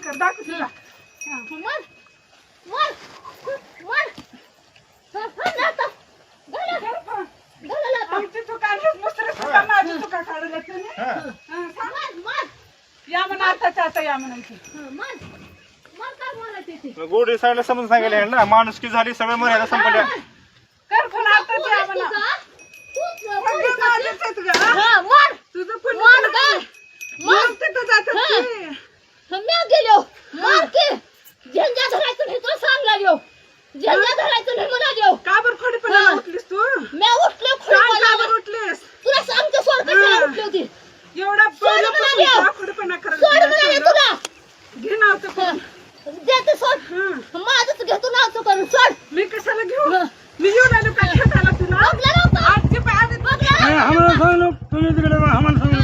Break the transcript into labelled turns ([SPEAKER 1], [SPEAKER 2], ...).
[SPEAKER 1] कर दाखव तुला
[SPEAKER 2] मर मर मर
[SPEAKER 1] आमची चुका दुसरी चुका माझी चुका काढायला या म्हणा आताच्या आता या म्हणायची
[SPEAKER 3] गोडी साईडला समजून सांगायला ना माणुसकी झाली सगळं मर्यादा संपल्या
[SPEAKER 1] कर फोन आता या म्हणा तुझं फोन तिथं जातात
[SPEAKER 2] मी गेलो मार की झेंडा धरायचं नाही तो सांगला देऊ झेंडा धरायचं नाही मला देऊ
[SPEAKER 1] का बरं खोडीपणा उठलीस तू
[SPEAKER 2] मी उठलो
[SPEAKER 1] का
[SPEAKER 2] खोडीपणा
[SPEAKER 1] बरं उठलीस
[SPEAKER 2] तुला सांगतो सोड कशाला उठली होती
[SPEAKER 1] एवढा खोडीपणा करत
[SPEAKER 2] सोड म्हणाले तुला
[SPEAKER 1] घे नावचं करून
[SPEAKER 2] देते सोड माझंच घेतो नावचं करून सोड
[SPEAKER 1] मी कशाला घेऊ मी येऊन आलो का खेळायला तुला
[SPEAKER 2] बघला नव्हतं
[SPEAKER 1] आजची पाय
[SPEAKER 2] बघला
[SPEAKER 3] आम्हाला सांग तुम्ही तिकडे आम्हाला सांग